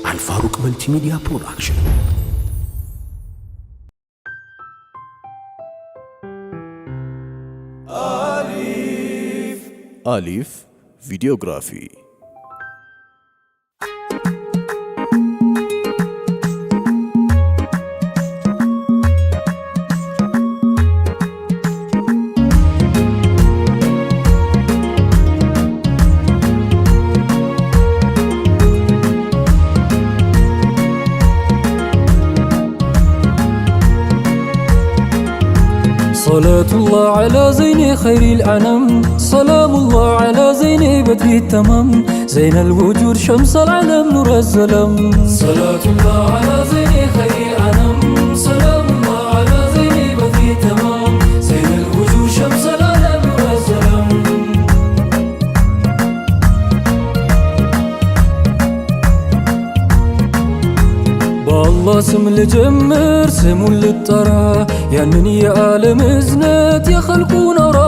الفاروق ملتي ميديا برودكشن. آليف فيديوغرافي. صلاة الله على زين خير الأنام، سلام الله على زين بدر التمام، زين الوجود شمس العالم نور الظلام. صلاة الله على زين خير الأنام، سلام الله على زين بدر التمام، زين الوجود شمس العالم نور الظلام. بالله سم لجمر سمو للطرا ያንን የዓለም እዝነት የኸልቁን አውራ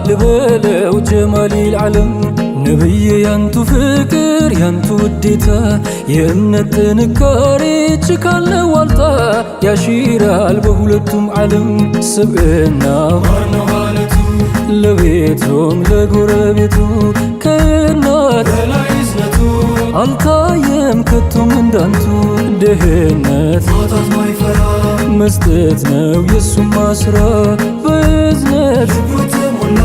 ልበለው ጀማሊ العالم ነብይ ያንቱ ፍቅር ያንቱ ውዴታ የእምነት ጥንካሬ ችካል ዋልታ ያሺራል በሁለቱም ዓለም ስብዕና ማርነው ማለቱ ለቤቱም ለጎረቤቱ ከእናት በላይ እዝነቱ አልታየም ከቶም እንዳንቱ ድህነት ማጣት ማይፈራ መስጠት ነው የሱማ ስራ በእዝነት ተሞላ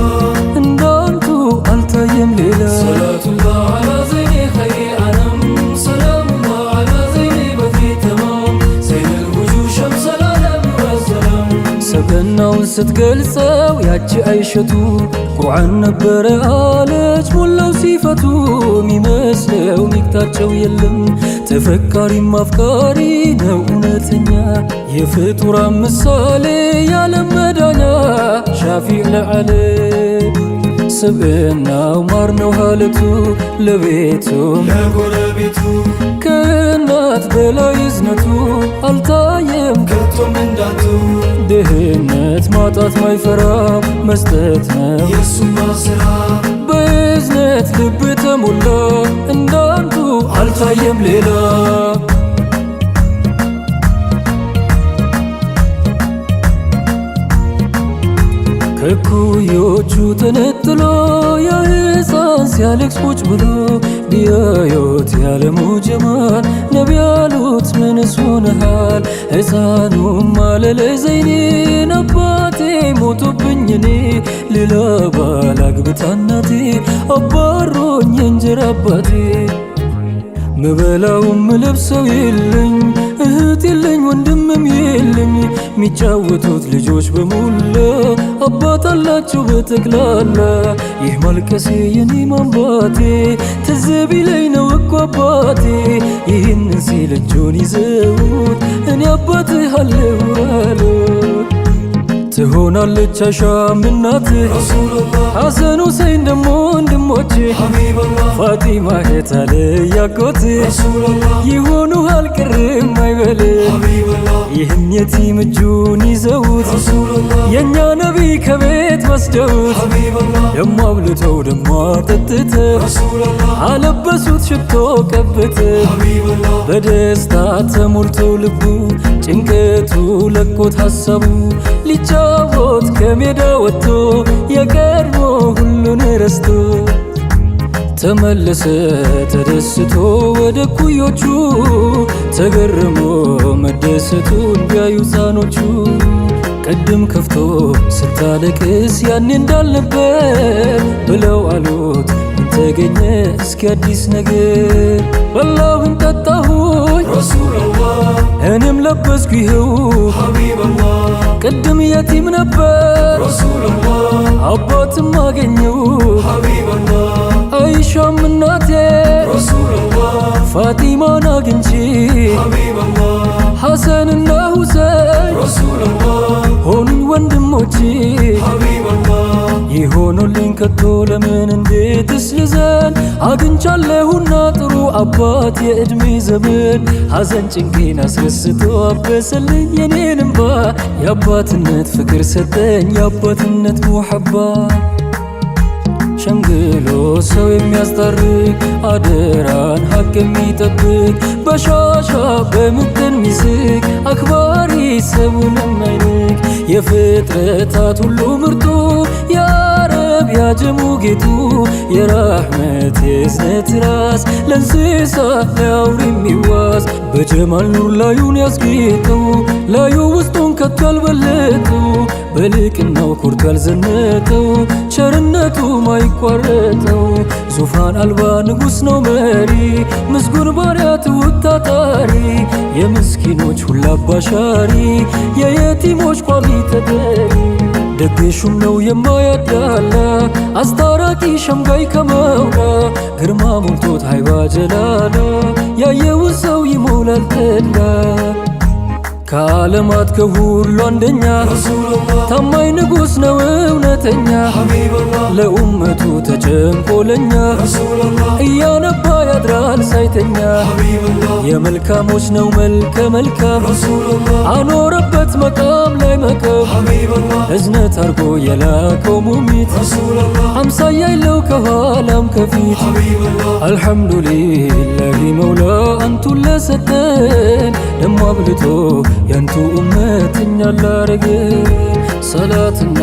እንዳንቱ አልታየም ሌላ። ሰላቱላህ አላ ዘይኒ ኸይሪ አለም ሰላሙላህ አላ ዘይኒ በድሪ ተማም ዘይነል ውጁድ ሸምሰል ዓለም ወሰላም። ሰብዕናውን ስትገልጸው ያቺ አይሸቱ ቁርአን ነበረ አለች ሞላው ሲፈቱ ሚመስለው ሚክታቸው የለም ተፈካሪም አፍቃሪ ነው እውነተኛ የፍጡራን ምሳሌ ያለም መዳኛ ሻፊዕ ለዓለም ስብዕናው ማር ነው ሀለቱ ለቤቱም ለጎረቤቱ ከእናት በላይ እዝነቱ አልታየም ከቶም እንዳንቱ ድህነት ማጣት ማይፈራ መስጠት ነው የሱማ ስራ በእዝነት ልብ ተሞላ እንዳንቱ አልታየም ሌላ። ከኩዮቹ ተነጥሎ የሕፃን ሲያለቅስ ቁጭ ብሎ ቢያዩት ያለሙ ጀማል ነቢ ያሉት ምንስ ሆነሃል? ሕፃኑም አለ ለዘይኔን አባቴ ሞቶብኝ እኔ ሌላ ባል አግብታ እናቴ አባሮኝ እንጀራ አባቴ ምበላውም ምለብሰው የለኝ እህት የለኝ ወንድምም የለኝ ሚጫወቱት ልጆች በሙላ አባት አላቸው በጠቅላላ ይህ ማልቀሴ የኔ ማንባቴ ትዝ ቢለኝ ነው እኮ አባቴ ይህንን ሲል እጁን ይዘውት እኔ አባትህ አለሁ አሉት። ትሆናለች አሻም እናትህ ሐሰን ሁሴን ደሞ ወንድሞችህ ፋጢማ እህት አለ ያጎትህ ይሆኑሃል ቅርም አይበልህ ይህን የቲም እጁን ይዘውት የእኛ ነቢይ ከቤት ወስደውት ደሞ አብልተው ደሞ አጠጥተው አለበሱት ሽቶ ቀብተው በደስታ ተሞልተው ልቡ ጭንቀቱ ለቆት ሐሳቡ ሊጫወት ከሜዳ ወጥቶ የቀድሞ ሁሉን ረስቶ ተመለሰ ተደስቶ ወደ ኩዮቹ ተገርሞ መደሰቱን ቢያዩ ሕፃኖቹ ቅድም ከፍቶ ስታለቅስ ያኔ እንዳልነበር ብለው አሉት ምን ተገኘ እስኪ አዲስ ነገር? በላሁኝ ጠጣሁኝ ረሱላላህ እኔም ለበስኩ ይኸው ሐቢበላህ ቅድም የቲም ነበር ረሱላላህ አባትም አገኘው ሐቢበላህ አይሻም እናቴ ረሱላላህ ፋጢማን አግኝቼ ሐቢበላህ ሐሰንና ሁሴን ረሱላላህ ሆኑኝ ወንድሞቼ ሐቢበላህ ይሆኑልኝ ከቶ ለምን እንዴትስ ልዘን? አግኝቻለሁና ጥሩ አባት የዕድሜ ዘመን ሐዘን ጭንቄን አስረስቶ አበሰልኝ የኔን እንባ የአባትነት ፍቅር ሰጠኝ የአባትነት ሙሐባ ሸምግሎ ሰው የሚያስታርቅ አደራን ሐቅ የሚጠብቅ በሻሻ በምጥን ሚስቅ አክባሪ ሰውን የማይንቅ የፍጥረታት ሁሉ ምርጡ ያረብ ያጀሙ ጌጡ የራህመት የእዝነት ራስ ለእንስሳ ለአውሬ የሚዋስ በጀማል ኑር ላዩን ያስጌጠው ላዩ ውስጡን ከቶ ያልበለጠው በልቅናው ኮርቶ ያልዘነጠው ቸርነቱ ማይቋረጠው ዙፋን አልባ ንጉሥ ነው መሪ ምስጉን ባሪያ ትውት ታታሪ የምስኪኖች ሁላ አባሻሪ የየቲሞች ቋሚ ተጠሪ ደግሹም ነው የማያዳላ አስታራቂ ሸምጋይ ከመውላ ግርማ ሞልቶት ሃይባ ጀላላ ያየውን ሰው ይሞላል ተድላ ከዓለማት ከሁሉ አንደኛ ታማኝ ንጉሥ ነው እውነተኛ ለኡመቱ ተጨንቆለኛ እያነባ ያድራል ሳይተኛ የመልካሞች ነው መልከ መልካም አኖረበት መቃም ላይ መቀም እዝነት አርጎ የላከው ሙሚት አምሳያ የለው ከኋላም ከፊት አልሐምዱሊላሂ መውላ አንቱን ለሰጠን ደሞ አብልቶ ያንቱ ኡመት እኛን ላረገን ሰላትና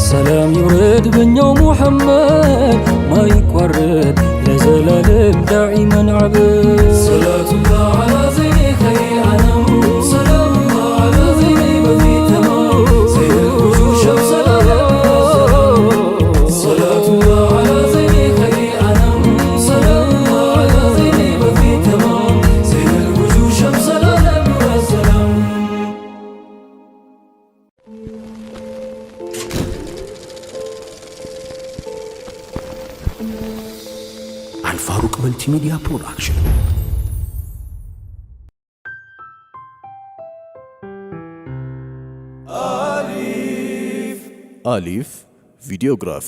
ሰላም ይውረድ በኛው ሙሐመድ ማይቋረጥ ለዘላለም ዳኢመን ዓበድ ሰላቱላህ ዐላ ዘይኒ ኸይሪል አናም ሰላሙላህ ዐላ ዘይኒ በፊት ተማም ዘይነል ውጁድ ሸምሰል ዓለም ሰላቱላህ ዐላ ዘይኒ ኸይሪል አናም ሰላሙላህ ዐላ ዘይኒ በፊት ተማም ዘይነል ውጁድ ሸምሰል ዓለም ወሰላም አልፋሩቅ መልቲሚዲያ ፕሮዳክሽን አሊፍ ቪዲዮግራፊ